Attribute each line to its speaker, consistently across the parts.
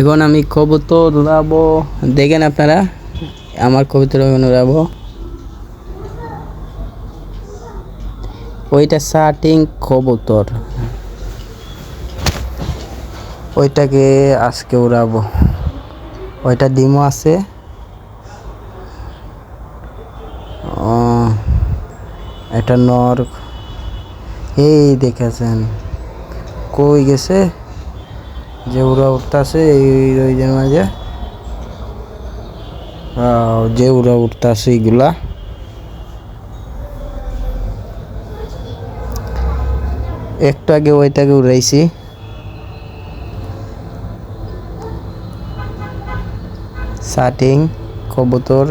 Speaker 1: এখন আমি কবুতর উড়াবো, দেখেন আপনারা আমার কবুতর এখন উড়াবো। ওইটা শার্টিং কবুতর, ওইটাকে আজকে উড়াবো। ওইটা ডিমও আছে। এটা নর, এই দেখেছেন কই গেছে যে উড়া উঠতেছে এই যে মাঝে, যে উড়া উঠতেছে এইগুলা। একটু আগে ওইটাকে উড়াইছি। শার্টিং কবুতর,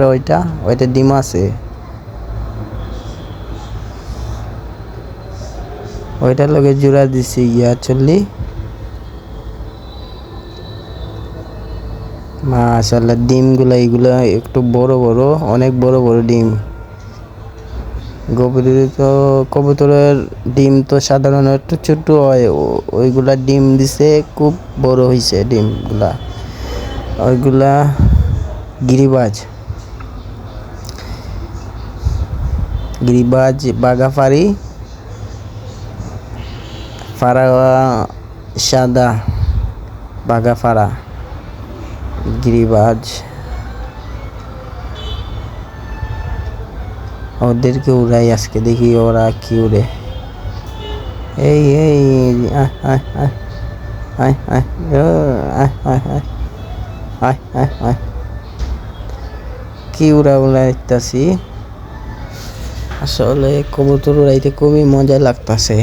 Speaker 1: ওইটা ডিম আছে। ওইটার লগে জোড়া দিছি চল্লি। মাশাআল্লাহ ডিমগুলা এইগুলা একটু বড় বড়, অনেক বড় বড় ডিম। কবুতরের ডিম তো সাধারণত একটু ছোট হয়, ওইগুলা ডিম দিছে খুব বড় হয়েছে ডিমগুলা। ওইগুলা গিরিবাজ, বাগাফারি, ফারা সাদা, বাগাফারা, গিরিবাজ। ওদেরকে উড়াই আজকে, দেখি ওরা কি উড়ে। এই কি উড়াইতাছি। আসলে কবুতর উড়াইতে খুবই মজা লাগতাছে।